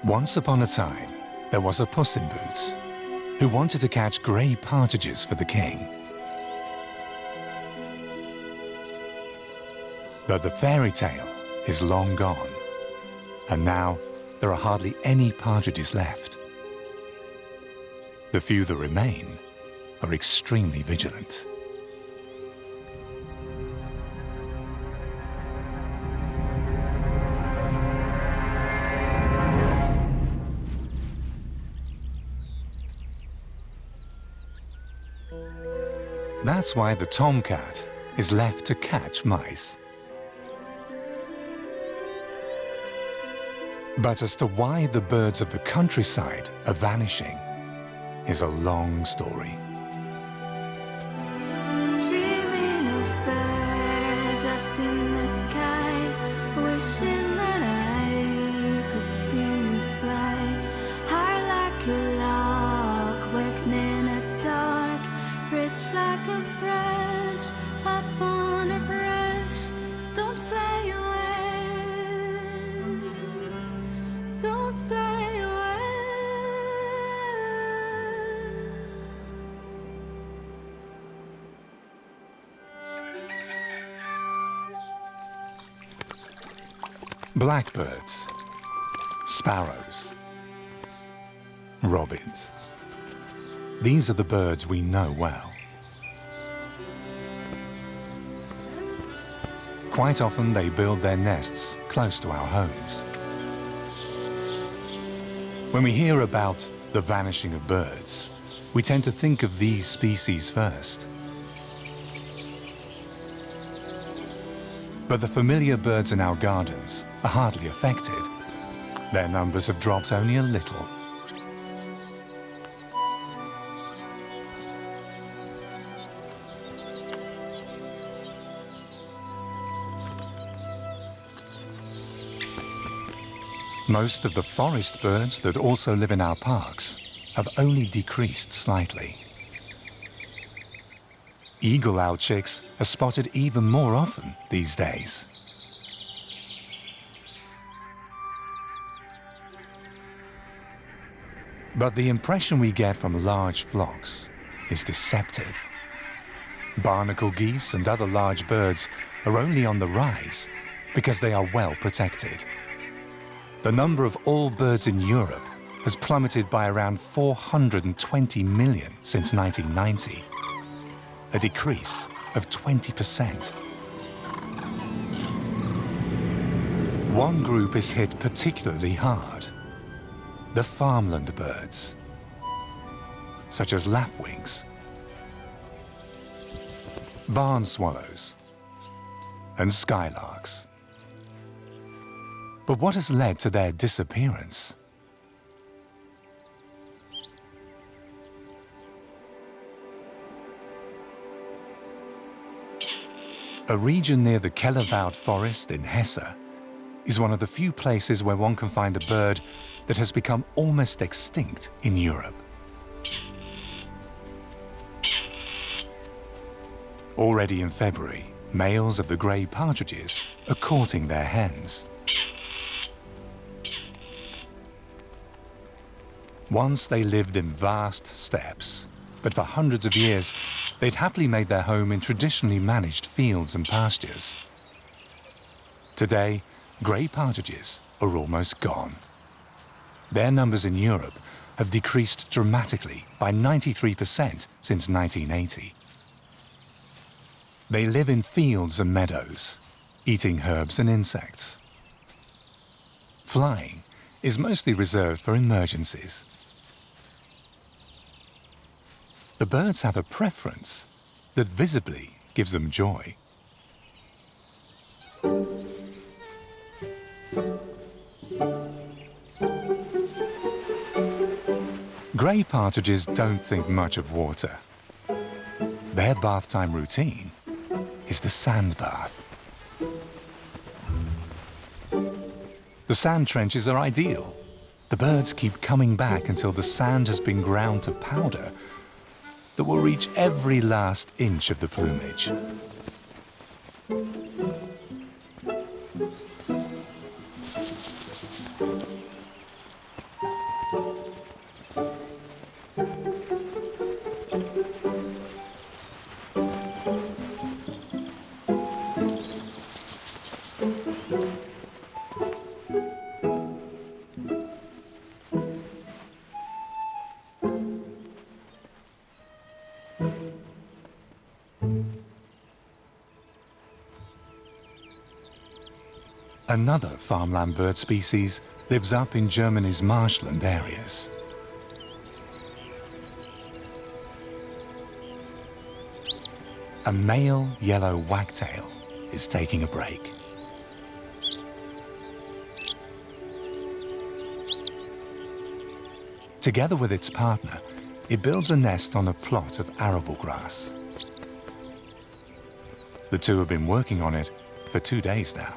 Once upon a time, there was a Puss in Boots who wanted to catch grey partridges for the king. But the fairy tale is long gone, and now there are hardly any partridges left. The few that remain are extremely vigilant. That's why the tomcat is left to catch mice. But as to why the birds of the countryside are vanishing is a long story. Dreaming of birds up in the sky, wishing that I could sing and fly high like a lark, working in a dark, rich like a thrush, up on a brush. Don't fly away, don't fly away. Blackbirds, sparrows, robins. These are the birds we know well. Quite often they build their nests close to our homes. When we hear about the vanishing of birds, we tend to think of these species first. But the familiar birds in our gardens are hardly affected. Their numbers have dropped only a little. Most of the forest birds that also live in our parks have only decreased slightly. Eagle-owl chicks are spotted even more often these days. But the impression we get from large flocks is deceptive. Barnacle geese and other large birds are only on the rise because they are well protected. The number of all birds in Europe has plummeted by around 420 million since 1990, a decrease of 20%. One group is hit particularly hard: the farmland birds, such as lapwings, barn swallows, and skylarks. But what has led to their disappearance? A region near the Kellerwoud forest in Hesse is one of the few places where one can find a bird that has become almost extinct in Europe. Already in February, males of the grey partridges are courting their hens. Once they lived in vast steppes, but for hundreds of years they'd happily made their home in traditionally managed fields and pastures. Today, grey partridges are almost gone. Their numbers in Europe have decreased dramatically by 93% since 1980. They live in fields and meadows, eating herbs and insects. Flying is mostly reserved for emergencies. The birds have a preference that visibly gives them joy. Grey partridges don't think much of water. Their bath time routine is the sand bath. The sand trenches are ideal. The birds keep coming back until the sand has been ground to powder that will reach every last inch of the plumage. Another farmland bird species lives up in Germany's marshland areas. A male yellow wagtail is taking a break. Together with its partner, it builds a nest on a plot of arable grass. The two have been working on it for 2 days now.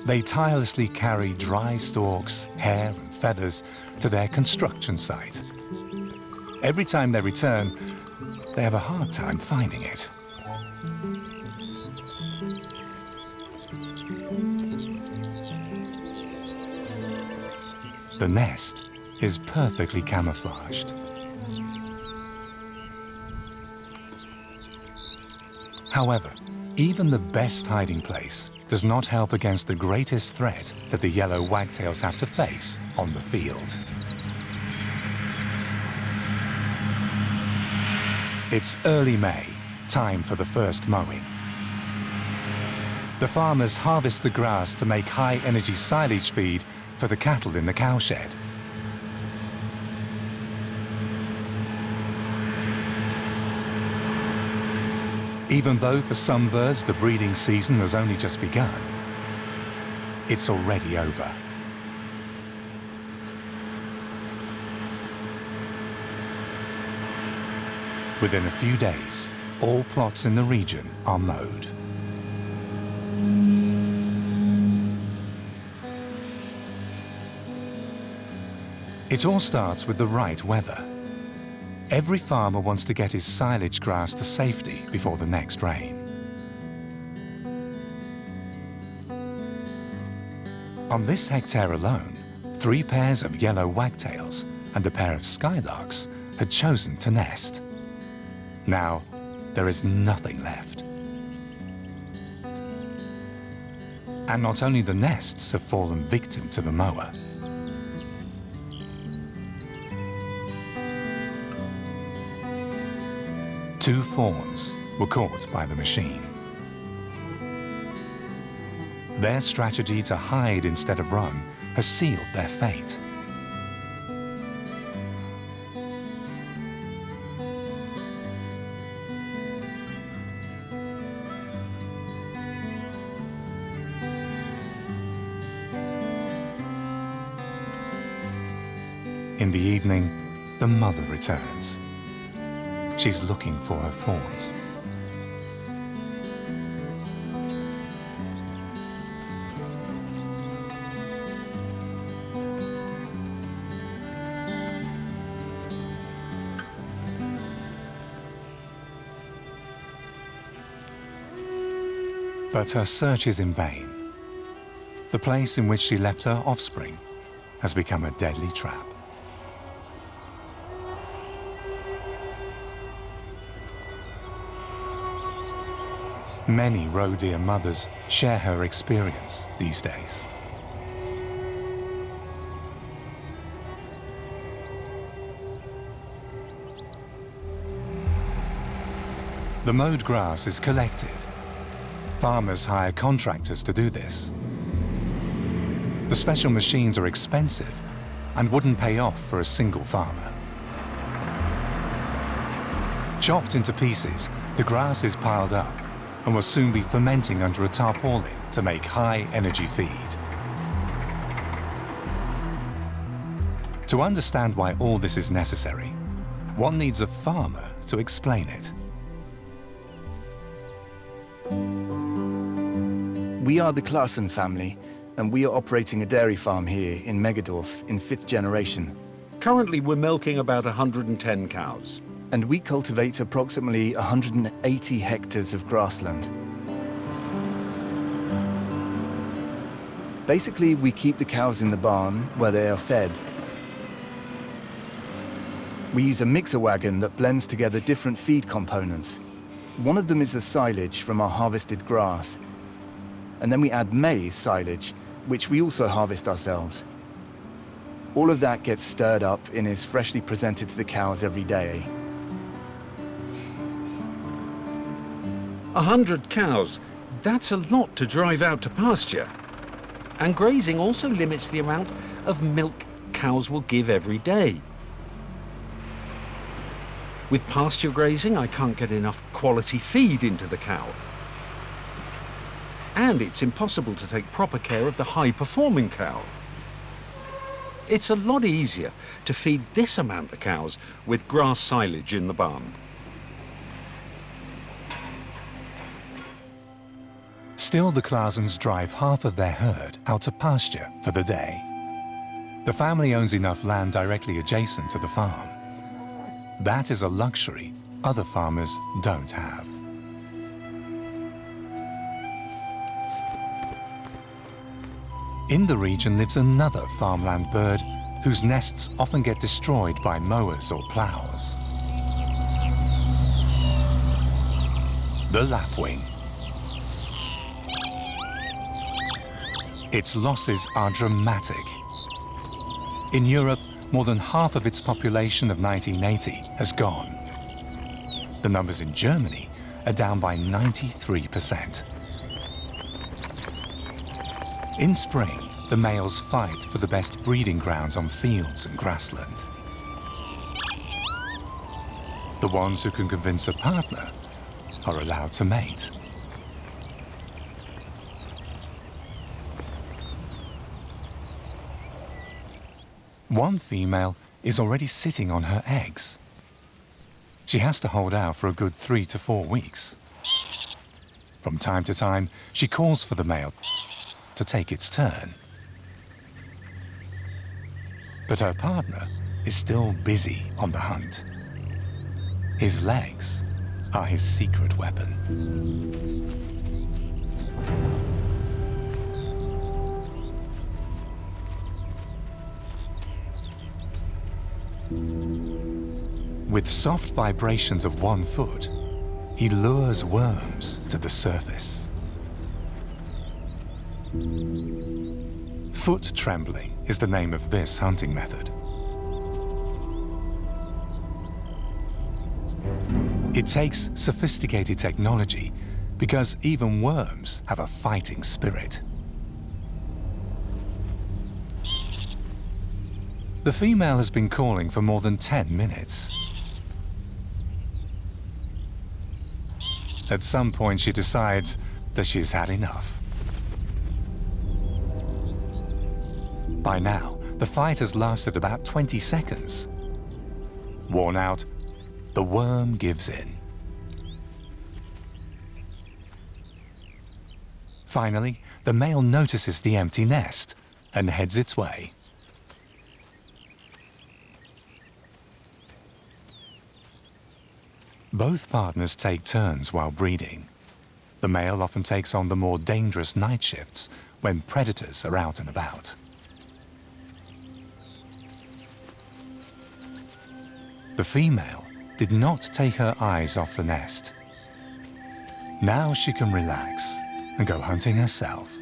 They tirelessly carry dry stalks, hair and feathers to their construction site. Every time they return, they have a hard time finding it. The nest is perfectly camouflaged. However, even the best hiding place does not help against the greatest threat that the yellow wagtails have to face on the field. It's early May, time for the first mowing. The farmers harvest the grass to make high-energy silage feed for the cattle in the cowshed. Even though for some birds the breeding season has only just begun, it's already over. Within a few days, all plots in the region are mowed. It all starts with the right weather. Every farmer wants to get his silage grass to safety before the next rain. On this hectare alone, 3 pairs of yellow wagtails and a pair of skylarks had chosen to nest. Now, there is nothing left. And not only the nests have fallen victim to the mower. Two fawns were caught by the machine. Their strategy to hide instead of run has sealed their fate. In the evening, the mother returns. She's looking for her fawns. But her search is in vain. The place in which she left her offspring has become a deadly trap. Many roe deer mothers share her experience these days. The mowed grass is collected. Farmers hire contractors to do this. The special machines are expensive and wouldn't pay off for a single farmer. Chopped into pieces, the grass is piled up and will soon be fermenting under a tarpaulin to make high-energy feed. To understand why all this is necessary, one needs a farmer to explain it. We are the Claassen family, and we are operating a dairy farm here in Megedorf in 5th generation. Currently, we're milking about 110 cows. And we cultivate approximately 180 hectares of grassland. Basically, we keep the cows in the barn where they are fed. We use a mixer wagon that blends together different feed components. One of them is the silage from our harvested grass. And then we add maize silage, which we also harvest ourselves. All of that gets stirred up and is freshly presented to the cows every day. 100 cows, that's a lot to drive out to pasture. And grazing also limits the amount of milk cows will give every day. With pasture grazing, I can't get enough quality feed into the cow. And it's impossible to take proper care of the high-performing cow. It's a lot easier to feed this amount of cows with grass silage in the barn. Still, the Clausens drive half of their herd out to pasture for the day. The family owns enough land directly adjacent to the farm. That is a luxury other farmers don't have. In the region lives another farmland bird whose nests often get destroyed by mowers or plows. The lapwing. Its losses are dramatic. In Europe, more than half of its population of 1980 has gone. The numbers in Germany are down by 93%. In spring, the males fight for the best breeding grounds on fields and grassland. The ones who can convince a partner are allowed to mate. One female is already sitting on her eggs. She has to hold out for a good 3 to 4 weeks. From time to time, she calls for the male to take its turn. But her partner is still busy on the hunt. His legs are his secret weapon. With soft vibrations of one foot, he lures worms to the surface. Foot trembling is the name of this hunting method. It takes sophisticated technology because even worms have a fighting spirit. The female has been calling for more than 10 minutes. At some point, she decides that she's had enough. By now, the fight has lasted about 20 seconds. Worn out, the worm gives in. Finally, the male notices the empty nest and heads its way. Both partners take turns while breeding. The male often takes on the more dangerous night shifts when predators are out and about. The female did not take her eyes off the nest. Now she can relax and go hunting herself.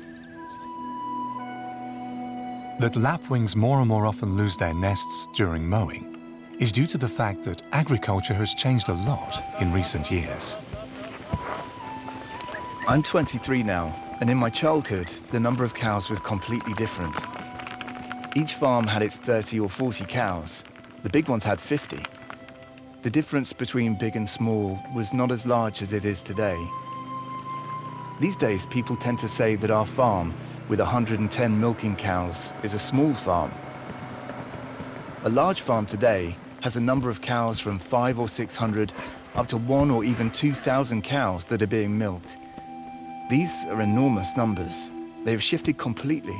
That lapwings more and more often lose their nests during mowing is due to the fact that agriculture has changed a lot in recent years. I'm 23 now, and in my childhood, the number of cows was completely different. Each farm had its 30 or 40 cows. The big ones had 50. The difference between big and small was not as large as it is today. These days, people tend to say that our farm, with 110 milking cows, is a small farm. A large farm today has a number of cows from 500 or 600 up to 1,000 or even 2,000 cows that are being milked. These are enormous numbers. They have shifted completely.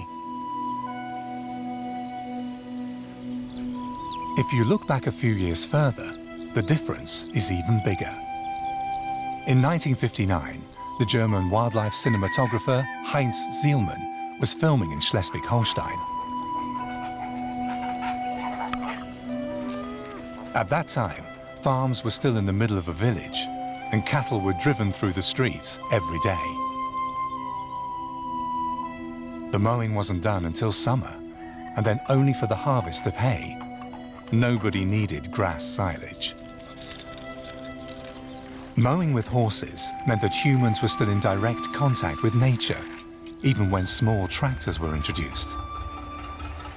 If you look back a few years further, the difference is even bigger. In 1959, the German wildlife cinematographer Heinz Zielmann was filming in Schleswig-Holstein. At that time, farms were still in the middle of a village, and cattle were driven through the streets every day. The mowing wasn't done until summer, and then only for the harvest of hay. Nobody needed grass silage. Mowing with horses meant that humans were still in direct contact with nature, even when small tractors were introduced.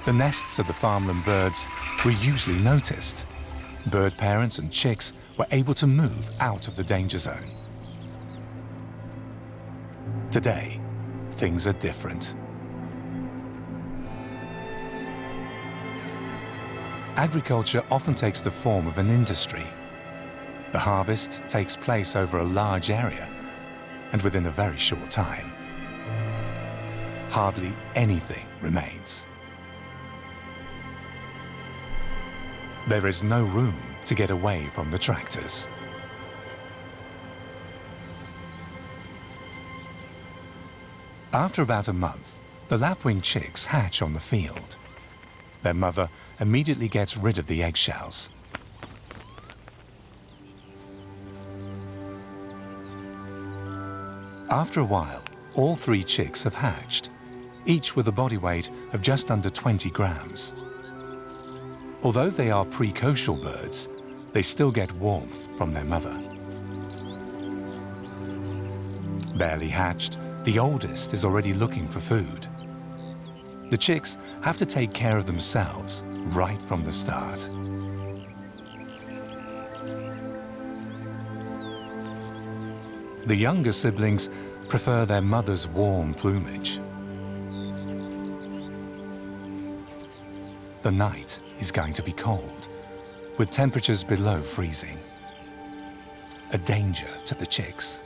The nests of the farmland birds were usually noticed. Bird parents and chicks were able to move out of the danger zone. Today, things are different. Agriculture often takes the form of an industry. The harvest takes place over a large area and within a very short time. Hardly anything remains. There is no room to get away from the tractors. After about a month, the lapwing chicks hatch on the field. Their mother immediately gets rid of the eggshells. After a while, all 3 chicks have hatched, each with a body weight of just under 20 grams. Although they are precocial birds, they still get warmth from their mother. Barely hatched, the oldest is already looking for food. The chicks have to take care of themselves right from the start. The younger siblings prefer their mother's warm plumage. The night is going to be cold, with temperatures below freezing. A danger to the chicks.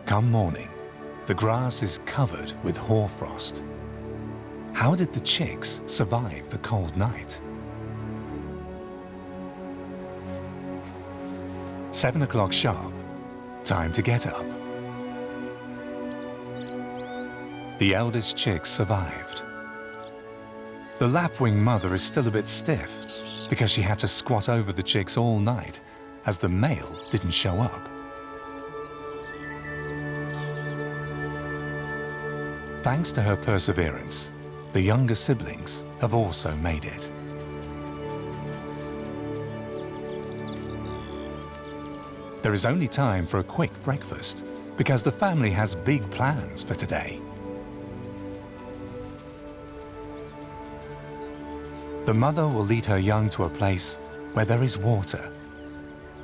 Come morning, the grass is covered with hoarfrost. How did the chicks survive the cold night? 7 o'clock sharp, time to get up. The eldest chick survived. The lapwing mother is still a bit stiff because she had to squat over the chicks all night as the male didn't show up. Thanks to her perseverance, the younger siblings have also made it. There is only time for a quick breakfast because the family has big plans for today. The mother will lead her young to a place where there is water,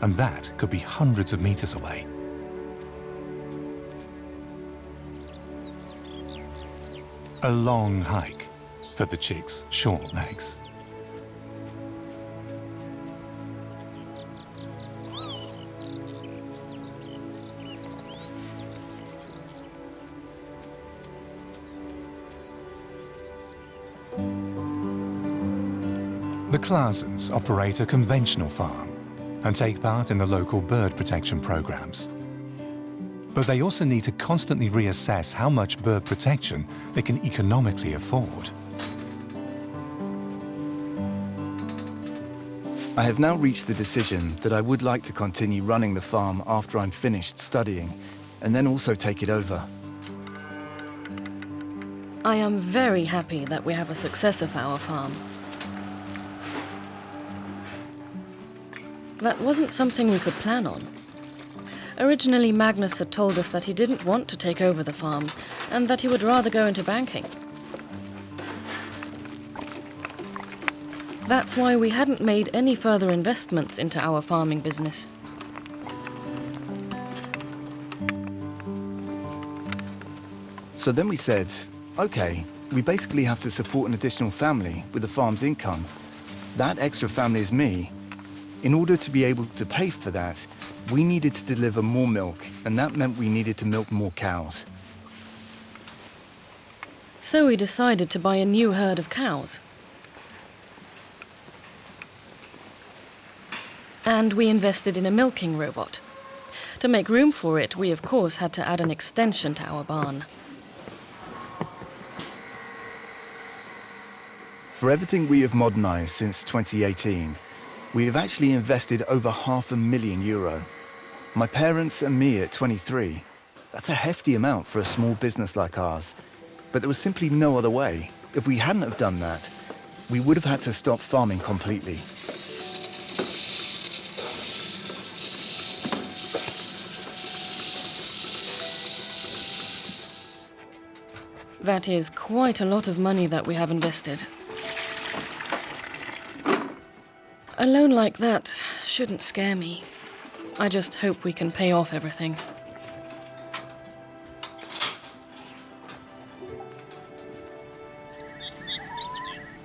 and that could be hundreds of meters away. A long hike for the chicks' short legs. The Klaasens operate a conventional farm and take part in the local bird protection programs. But they also need to constantly reassess how much bird protection they can economically afford. I have now reached the decision that I would like to continue running the farm after I'm finished studying, and then also take it over. I am very happy that we have a successor for our farm. That wasn't something we could plan on. Originally, Magnus had told us that he didn't want to take over the farm and that he would rather go into banking. That's why we hadn't made any further investments into our farming business. So then we said, okay, we basically have to support an additional family with the farm's income. That extra family is me. In order to be able to pay for that, we needed to deliver more milk, and that meant we needed to milk more cows. So we decided to buy a new herd of cows. And we invested in a milking robot. To make room for it, we of course had to add an extension to our barn. For everything we have modernised since 2018, we have actually invested over €500,000. My parents and me at 23, that's a hefty amount for a small business like ours. But there was simply no other way. If we hadn't have done that, we would have had to stop farming completely. That is quite a lot of money that we have invested. A loan like that shouldn't scare me. I just hope we can pay off everything.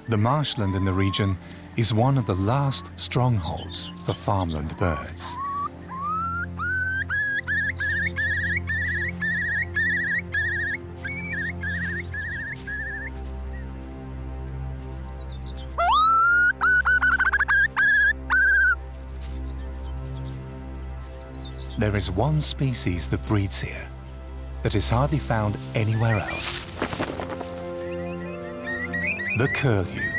The marshland in the region is one of the last strongholds for farmland birds. There is one species that breeds here that is hardly found anywhere else. The curlew.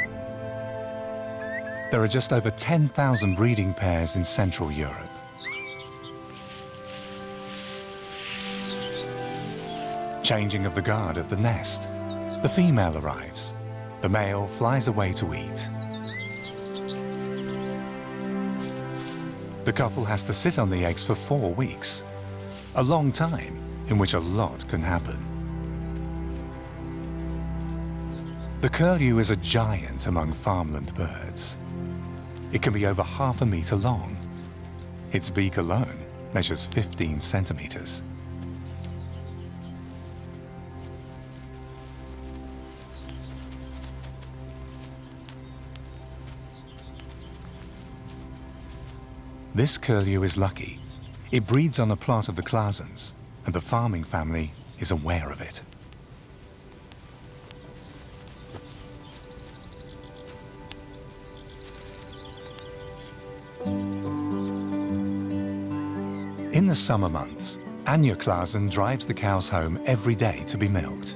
There are just over 10,000 breeding pairs in Central Europe. Changing of the guard at the nest. The female arrives. The male flies away to eat. The couple has to sit on the eggs for 4 weeks, a long time in which a lot can happen. The curlew is a giant among farmland birds. It can be over 1/2 meter long. Its beak alone measures 15 centimeters. This curlew is lucky. It breeds on a plot of the Klaasens, and the farming family is aware of it. In the summer months, Anja Klaasen drives the cows home every day to be milked.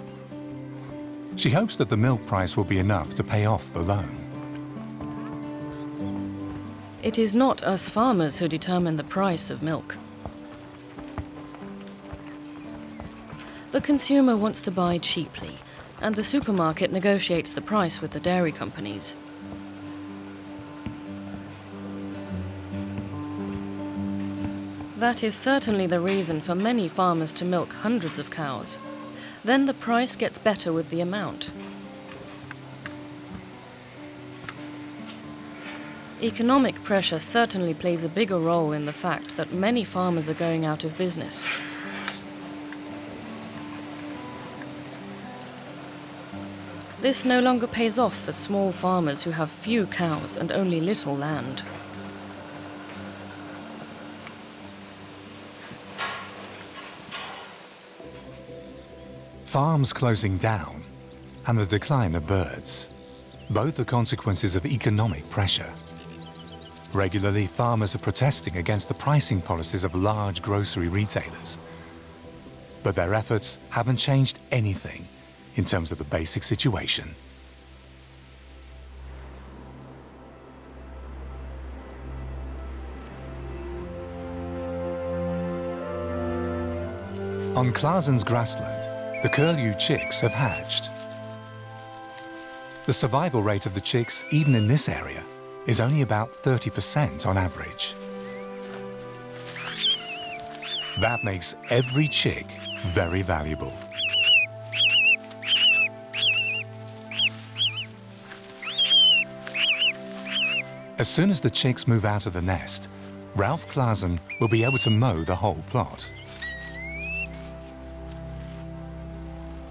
She hopes that the milk price will be enough to pay off the loan. It is not us farmers who determine the price of milk. The consumer wants to buy cheaply, and the supermarket negotiates the price with the dairy companies. That is certainly the reason for many farmers to milk hundreds of cows. Then the price gets better with the amount. Economic pressure certainly plays a bigger role in the fact that many farmers are going out of business. This no longer pays off for small farmers who have few cows and only little land. Farms closing down and the decline of birds, both are consequences of economic pressure. Regularly, farmers are protesting against the pricing policies of large grocery retailers. But their efforts haven't changed anything in terms of the basic situation. On Klaasen's grassland, the curlew chicks have hatched. The survival rate of the chicks, even in this area, is only about 30% on average. That makes every chick very valuable. As soon as the chicks move out of the nest, Ralph Klaasen will be able to mow the whole plot.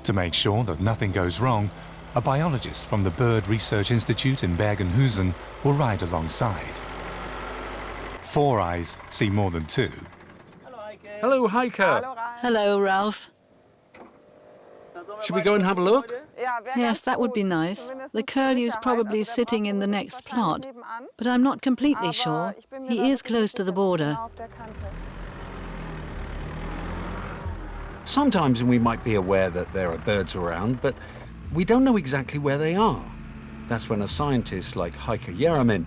To make sure that nothing goes wrong, a biologist from the Bird Research Institute in Bergen-Husen will ride alongside. 4 eyes see more than 2. Hello, Heiko. Hello, Ralph. Should we go and have a look? Yes, that would be nice. The curlew's probably sitting in the next plot, but I'm not completely sure. He is close to the border. Sometimes we might be aware that there are birds around, but we don't know exactly where they are. That's when a scientist like Heiko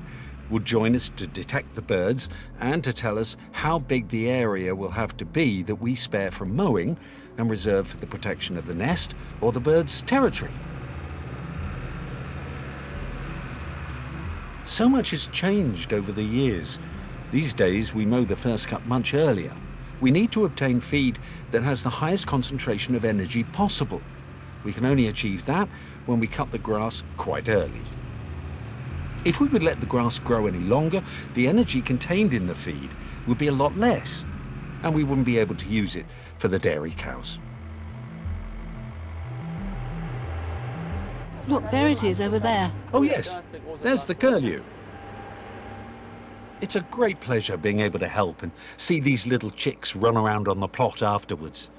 would join us to detect the birds and to tell us how big the area will have to be that we spare from mowing and reserve for the protection of the nest or the bird's territory. So much has changed over the years. These days we mow the first cut much earlier. We need to obtain feed that has the highest concentration of energy possible. We can only achieve that when we cut the grass quite early. If we would let the grass grow any longer, the energy contained in the feed would be a lot less, and we wouldn't be able to use it for the dairy cows. Look, there it is over there. Oh yes, there's the curlew. It's a great pleasure being able to help and see these little chicks run around on the plot afterwards.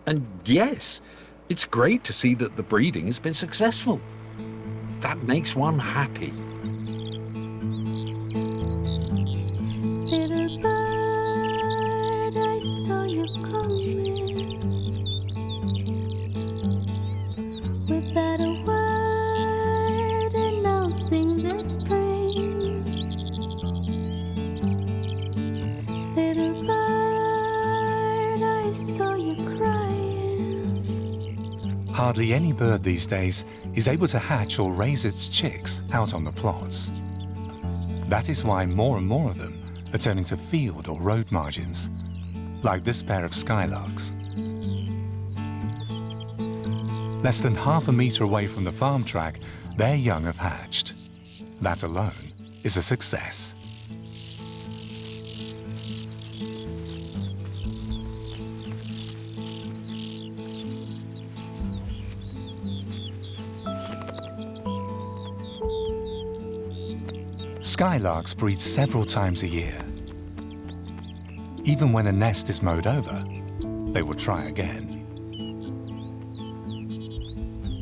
And yes, it's great to see that the breeding has been successful. That makes one happy. Little bird, I saw you coming without a word announcing the spring. Little bird, I saw you crying. Hardly any bird these days is able to hatch or raise its chicks out on the plots. That is why more and more of them are turning to field or road margins, like this pair of skylarks. Less than half a meter away from the farm track, their young have hatched. That alone is a success. Skylarks breed several times a year. Even when a nest is mowed over, they will try again.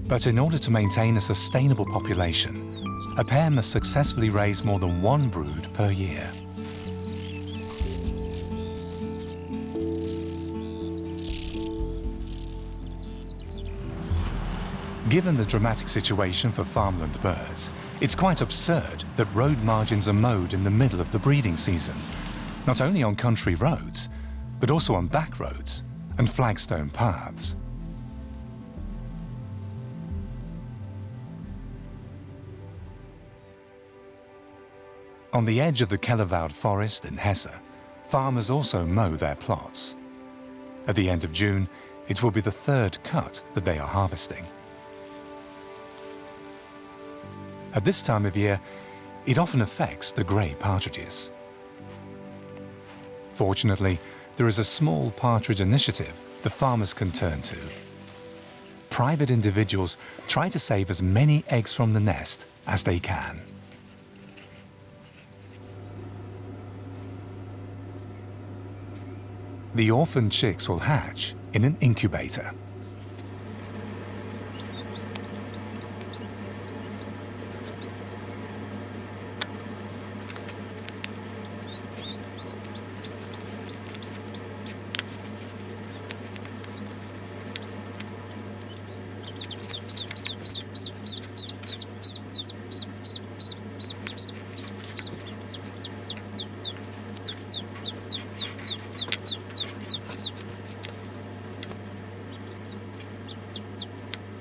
But in order to maintain a sustainable population, a pair must successfully raise more than one brood per year. Given the dramatic situation for farmland birds, it's quite absurd that road margins are mowed in the middle of the breeding season, not only on country roads, but also on back roads and flagstone paths. On the edge of the Kellerwald forest in Hesse, farmers also mow their plots. At the end of June, it will be the third cut that they are harvesting. At this time of year, it often affects the grey partridges. Fortunately, there is a small partridge initiative the farmers can turn to. Private individuals try to save as many eggs from the nest as they can. The orphan chicks will hatch in an incubator.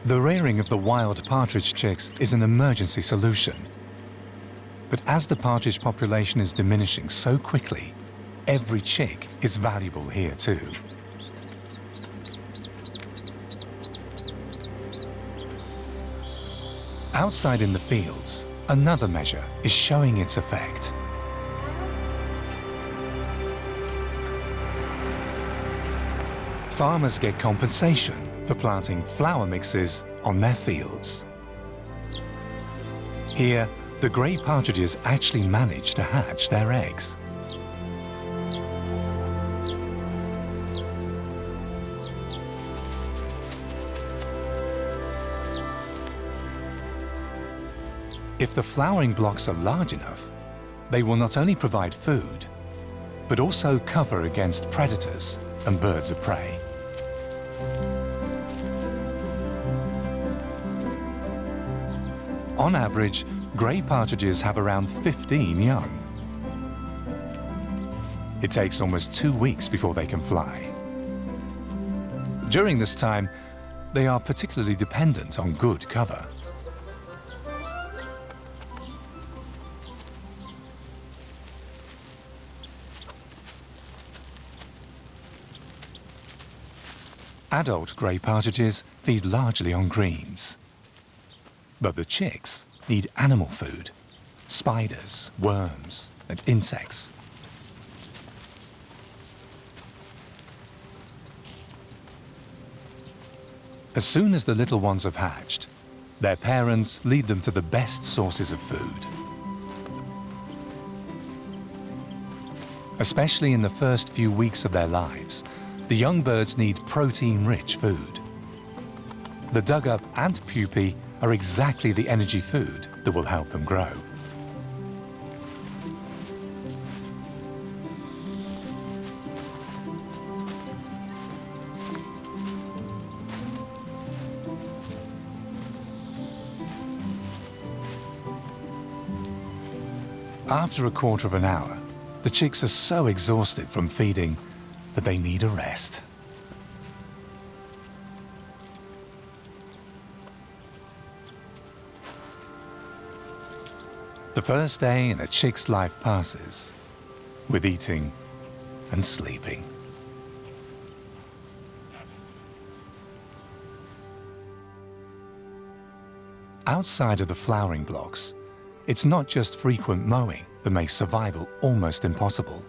The rearing of the wild partridge chicks is an emergency solution. But as the partridge population is diminishing so quickly, every chick is valuable here too. Outside in the fields, another measure is showing its effect. Farmers get compensation for planting flower mixes on their fields. Here, the grey partridges actually manage to hatch their eggs. If the flowering blocks are large enough, they will not only provide food, but also cover against predators and birds of prey. On average, grey partridges have around 15 young. It takes almost 2 weeks before they can fly. During this time, they are particularly dependent on good cover. Adult grey partridges feed largely on greens. But the chicks need animal food, spiders, worms, and insects. As soon as the little ones have hatched, their parents lead them to the best sources of food. Especially in the first few weeks of their lives, the young birds need protein-rich food. The dug-up ant pupae are exactly the energy food that will help them grow. After a quarter of an hour, the chicks are so exhausted from feeding that they need a rest. The first day in a chick's life passes with eating and sleeping. Outside of the flowering blocks, it's not just frequent mowing that makes survival almost impossible.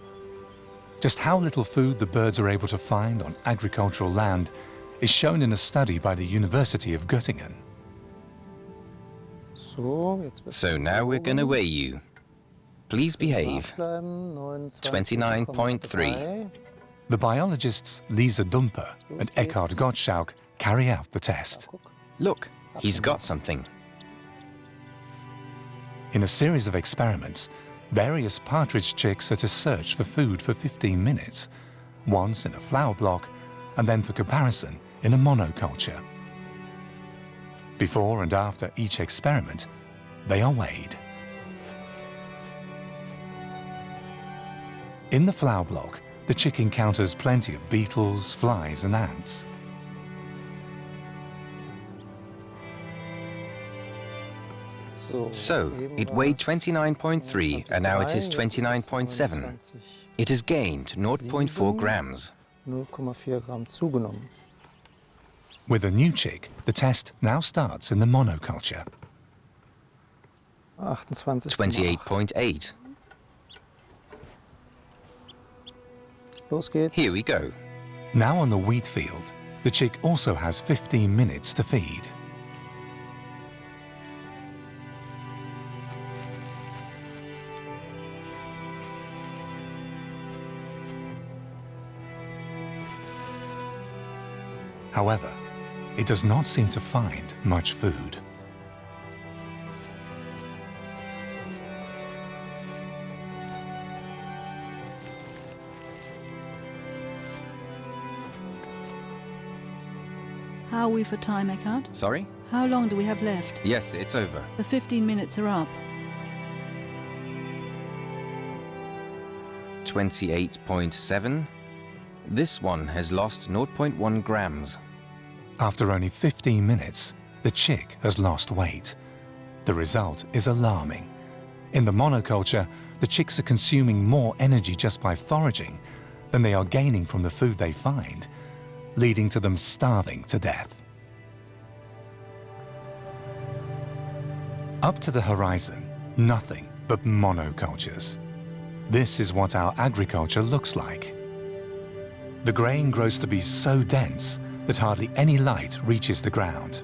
Just how little food the birds are able to find on agricultural land is shown in a study by the University of Göttingen. So now we're going to weigh you. Please behave. 29.3. The biologists Lisa Dumper and Eckhard Gottschalk carry out the test. Look, he's got something. In a series of experiments, various partridge chicks are to search for food for 15 minutes, once in a flower block and then for comparison in a monoculture. Before and after each experiment, they are weighed. In the flower block, the chick encounters plenty of beetles, flies and ants. So, it weighed 29.3 and now it is 29.7. It has gained 0.4 grams. With a new chick, the test now starts in the monoculture. 28.8. Here we go. Now on the wheat field, the chick also has 15 minutes to feed. However, it does not seem to find much food. How are we for time, Eckhart? Sorry? How long do we have left? Yes, it's over. The 15 minutes are up. 28.7. This one has lost 0.1 grams. After only 15 minutes, the chick has lost weight. The result is alarming. In the monoculture, the chicks are consuming more energy just by foraging than they are gaining from the food they find, leading to them starving to death. Up to the horizon, nothing but monocultures. This is what our agriculture looks like. The grain grows to be so dense that hardly any light reaches the ground.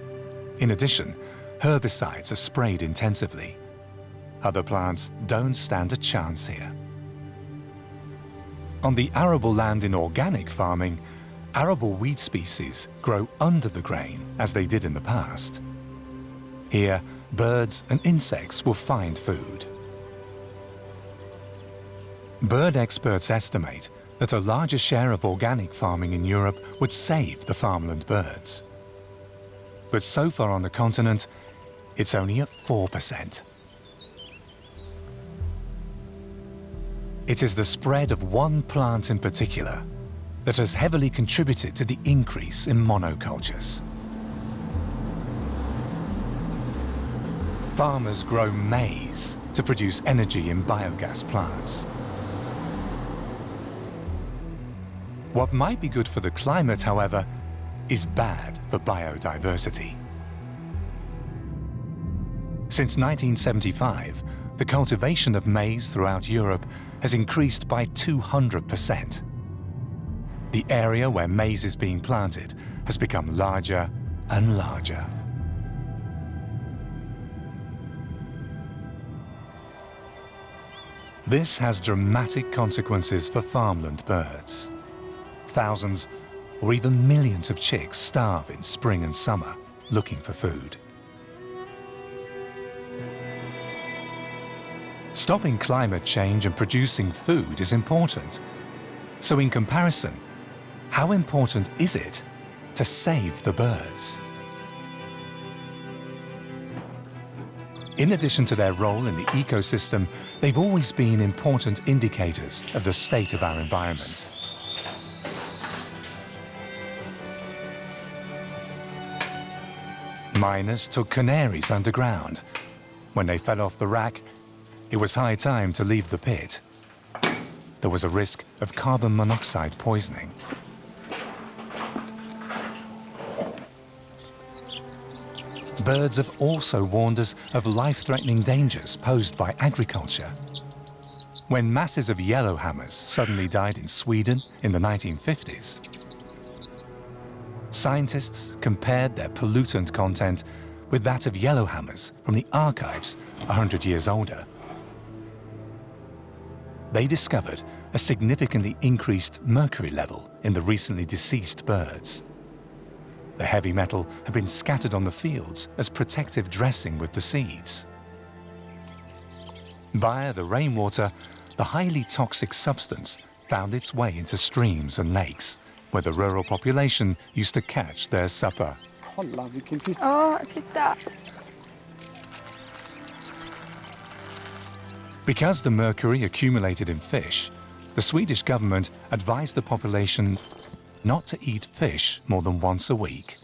In addition, herbicides are sprayed intensively. Other plants don't stand a chance here. On the arable land in organic farming, arable weed species grow under the grain as they did in the past. Here, birds and insects will find food. Bird experts estimate that a larger share of organic farming in Europe would save the farmland birds. But so far on the continent, it's only at 4%. It is the spread of one plant in particular that has heavily contributed to the increase in monocultures. Farmers grow maize to produce energy in biogas plants. What might be good for the climate, however, is bad for biodiversity. Since 1975, the cultivation of maize throughout Europe has increased by 200%. The area where maize is being planted has become larger and larger. This has dramatic consequences for farmland birds. Thousands or even millions of chicks starve in spring and summer looking for food. Stopping climate change and producing food is important. So in comparison, how important is it to save the birds? In addition to their role in the ecosystem, they've always been important indicators of the state of our environment. Miners took canaries underground. When they fell off the rack, it was high time to leave the pit. There was a risk of carbon monoxide poisoning. Birds have also warned us of life-threatening dangers posed by agriculture. When masses of yellowhammers suddenly died in Sweden in the 1950s, scientists compared their pollutant content with that of yellowhammers from the archives 100 years older. They discovered a significantly increased mercury level in the recently deceased birds. The heavy metal had been scattered on the fields as protective dressing with the seeds. Via the rainwater, the highly toxic substance found its way into streams and lakes, where the rural population used to catch their supper. Because the mercury accumulated in fish, the Swedish government advised the population not to eat fish more than once a week.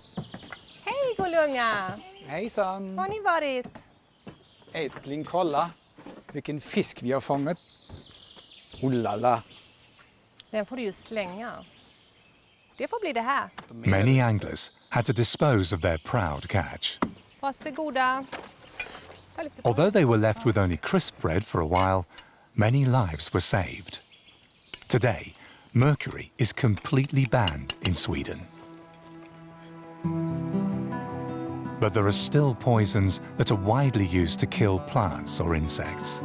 Hej gullunga! Hejsan! Var har ni varit? Älskling, kolla vilken fisk vi har fångat. Ollala! Den får du ju slänga. Det får bli det här. Many anglers had to dispose of their proud catch. Varsågoda. Although they were left with only crisp bread for a while, many lives were saved. Today, mercury is completely banned in Sweden. But there are still poisons that are widely used to kill plants or insects.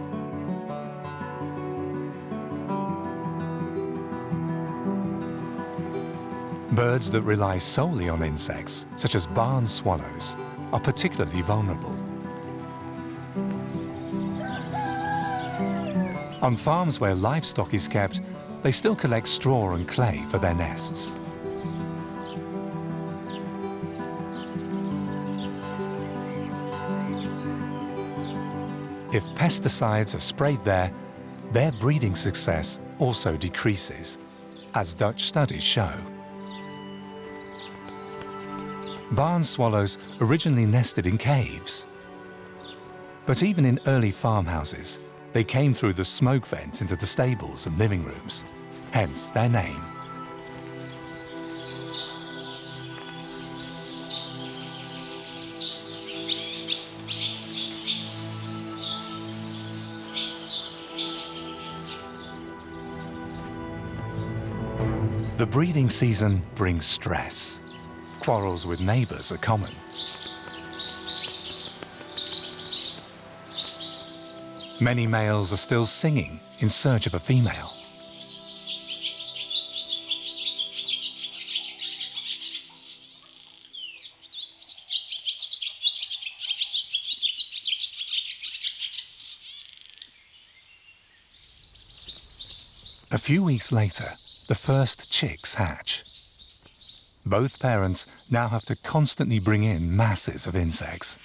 Birds that rely solely on insects, such as barn swallows, are particularly vulnerable. On farms where livestock is kept, they still collect straw and clay for their nests. If pesticides are sprayed there, their breeding success also decreases, as Dutch studies show. Barn swallows originally nested in caves. But even in early farmhouses, they came through the smoke vent into the stables and living rooms, hence their name. The breeding season brings stress. Quarrels with neighbours are common. Many males are still singing in search of a female. A few weeks later, the first chicks hatch. Both parents now have to constantly bring in masses of insects.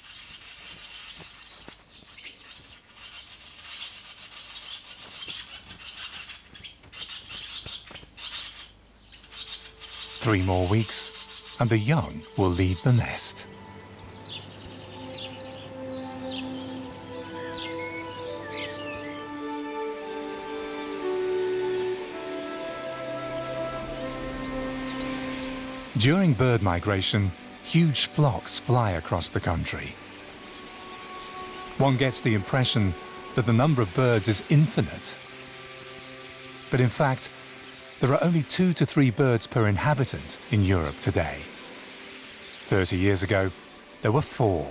3 more weeks, and the young will leave the nest. During bird migration, huge flocks fly across the country. One gets the impression that the number of birds is infinite. But in fact, there are only 2 to 3 birds per inhabitant in Europe today. 30 years ago, there were 4.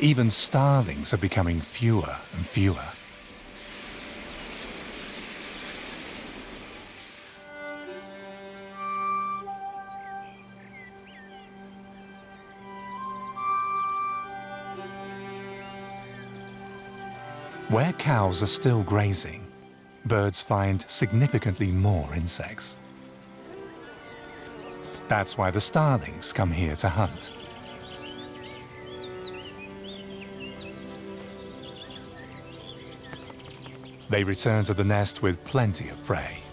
Even starlings are becoming fewer and fewer. Where cows are still grazing, birds find significantly more insects. That's why the starlings come here to hunt. They return to the nest with plenty of prey.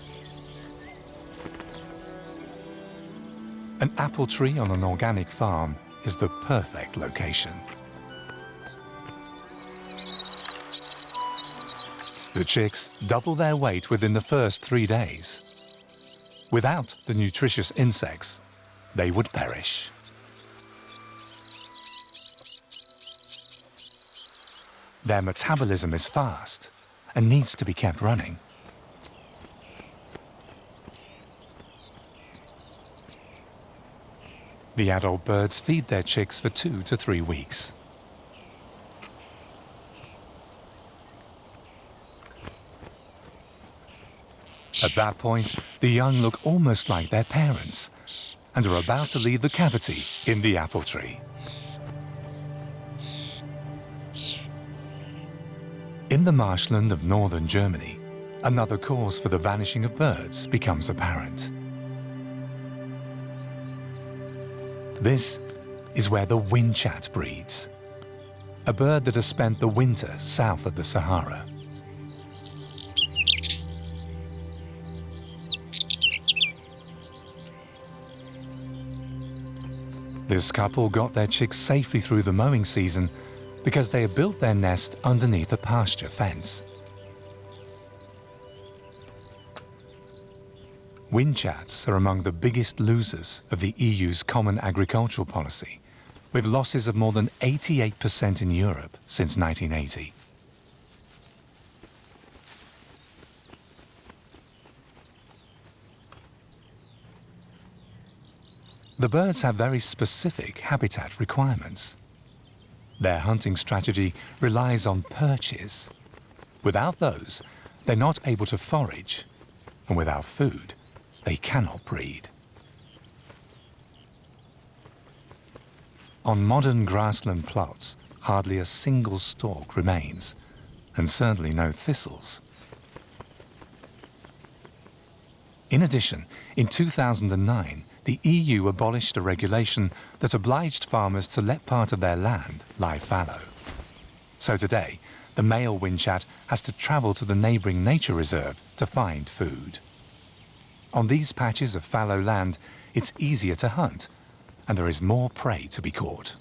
An apple tree on an organic farm is the perfect location. The chicks double their weight within the first 3 days. Without the nutritious insects, they would perish. Their metabolism is fast and needs to be kept running. The adult birds feed their chicks for 2 to 3 weeks. At that point, the young look almost like their parents and are about to leave the cavity in the apple tree. In the marshland of northern Germany, another cause for the vanishing of birds becomes apparent. This is where the windchat breeds, a bird that has spent the winter south of the Sahara. This couple got their chicks safely through the mowing season because they had built their nest underneath a pasture fence. Windchats are among the biggest losers of the EU's Common Agricultural Policy, with losses of more than 88% in Europe since 1980. The birds have very specific habitat requirements. Their hunting strategy relies on perches. Without those, they're not able to forage, and without food, they cannot breed. On modern grassland plots, hardly a single stalk remains, and certainly no thistles. In addition, in 2009, the EU abolished a regulation that obliged farmers to let part of their land lie fallow. So today, the male windchat has to travel to the neighbouring nature reserve to find food. On these patches of fallow land, it's easier to hunt, and there is more prey to be caught.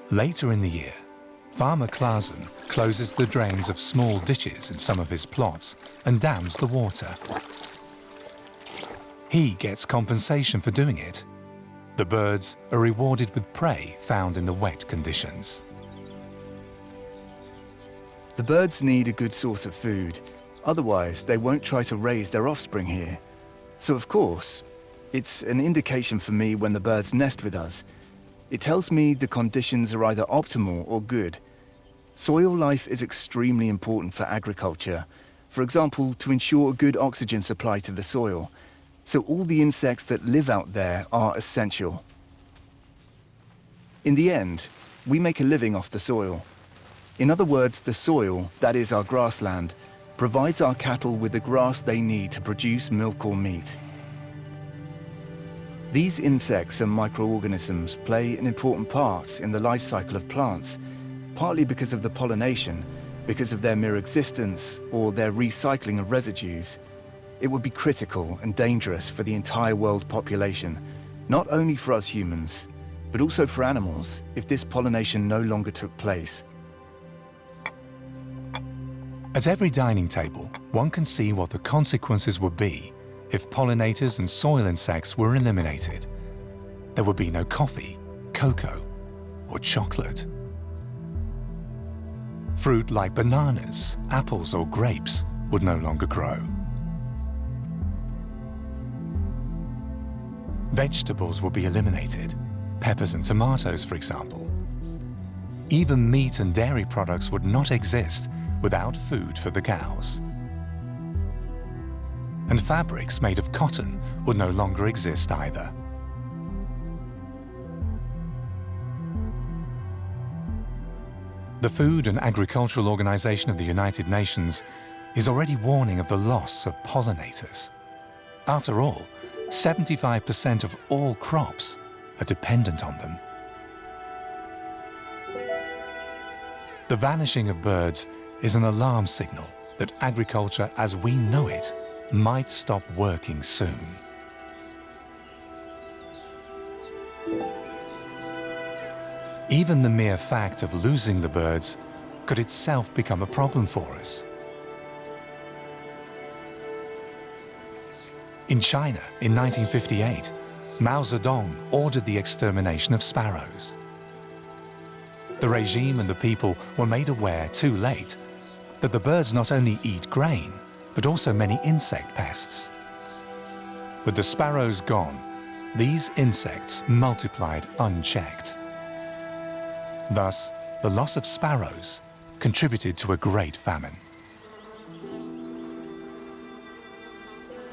Later in the year, Farmer Klaasen closes the drains of small ditches in some of his plots and dams the water. He gets compensation for doing it. The birds are rewarded with prey found in the wet conditions. The birds need a good source of food, otherwise they won't try to raise their offspring here. So of course, it's an indication for me when the birds nest with us. It tells me the conditions are either optimal or good. Soil life is extremely important for agriculture. For example, to ensure a good oxygen supply to the soil. So all the insects that live out there are essential. In the end, we make a living off the soil. In other words, the soil, that is our grassland, provides our cattle with the grass they need to produce milk or meat. These insects and microorganisms play an important part in the life cycle of plants, partly because of the pollination, because of their mere existence or their recycling of residues, it would be critical and dangerous for the entire world population, not only for us humans, but also for animals, if this pollination no longer took place. At every dining table, one can see what the consequences would be if pollinators and soil insects were eliminated. There would be no coffee, cocoa, or chocolate. Fruit like bananas, apples, or grapes would no longer grow. Vegetables would be eliminated, peppers and tomatoes, for example. Even meat and dairy products would not exist without food for the cows. And fabrics made of cotton would no longer exist either. The Food and Agricultural Organization of the United Nations is already warning of the loss of pollinators. After all, 75% of all crops are dependent on them. The vanishing of birds is an alarm signal that agriculture as we know it might stop working soon. Even the mere fact of losing the birds could itself become a problem for us. In China, in 1958, Mao Zedong ordered the extermination of sparrows. The regime and the people were made aware too late that the birds not only eat grain, but also many insect pests. With the sparrows gone, these insects multiplied unchecked. Thus, the loss of sparrows contributed to a great famine.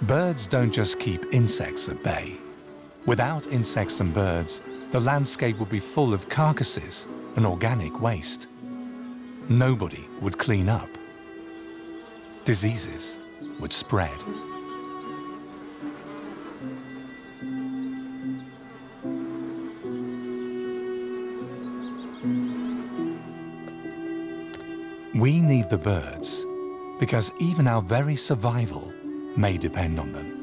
Birds don't just keep insects at bay. Without insects and birds, the landscape would be full of carcasses and organic waste. Nobody would clean up. Diseases would spread. We need the birds because even our very survival may depend on them.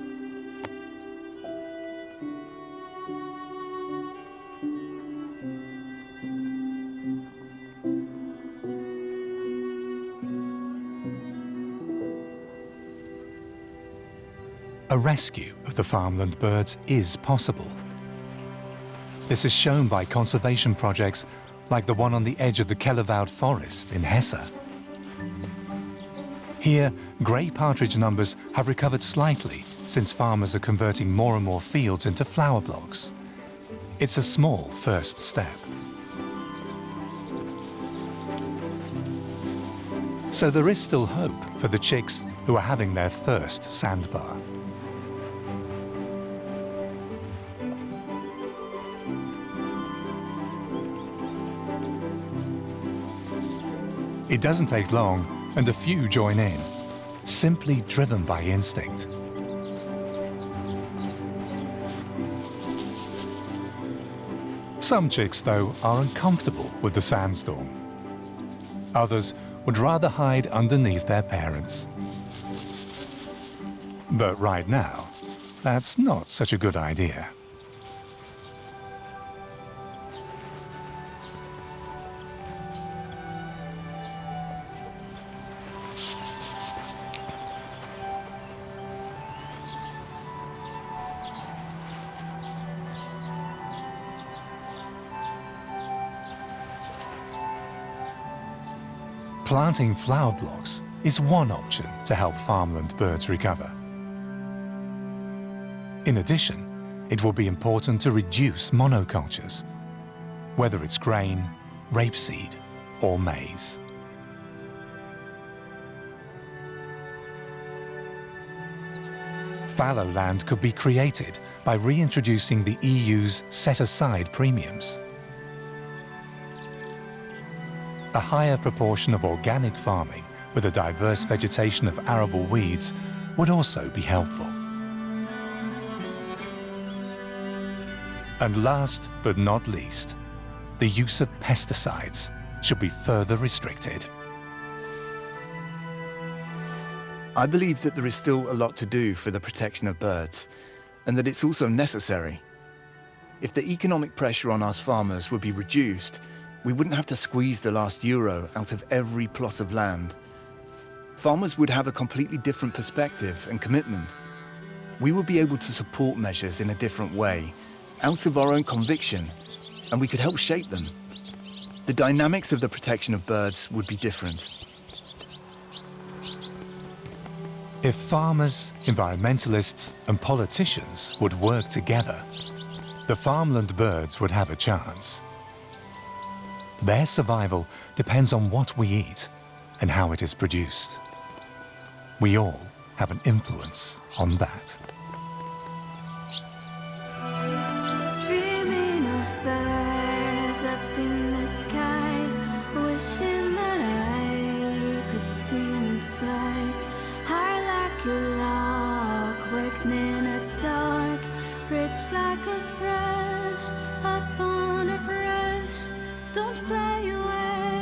A rescue of the farmland birds is possible. This is shown by conservation projects like the one on the edge of the Curlew forest in Hesse. Here, grey partridge numbers have recovered slightly since farmers are converting more and more fields into flower blocks. It's a small first step. So there is still hope for the chicks who are having their first sandbar. It doesn't take long, and a few join in, simply driven by instinct. Some chicks, though, are uncomfortable with the sandstorm. Others would rather hide underneath their parents. But right now, that's not such a good idea. Planting flower blocks is one option to help farmland birds recover. In addition, it will be important to reduce monocultures, whether it's grain, rapeseed, or maize. Fallow land could be created by reintroducing the EU's set-aside premiums. A higher proportion of organic farming with a diverse vegetation of arable weeds would also be helpful. And last but not least, the use of pesticides should be further restricted. I believe that there is still a lot to do for the protection of birds, and that it's also necessary. If the economic pressure on us farmers would be reduced, we wouldn't have to squeeze the last euro out of every plot of land. Farmers would have a completely different perspective and commitment. We would be able to support measures in a different way, out of our own conviction, and we could help shape them. The dynamics of the protection of birds would be different. If farmers, environmentalists, and politicians would work together, the farmland birds would have a chance. Their survival depends on what we eat and how it is produced. We all have an influence on that. Dreaming of birds up in the sky, wishing that I could sing and fly high like a lark, wakening at dark, rich like a thrush up on a brush. Don't fly away,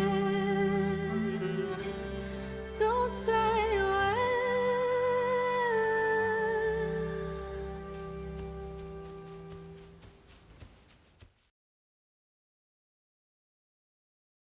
don't fly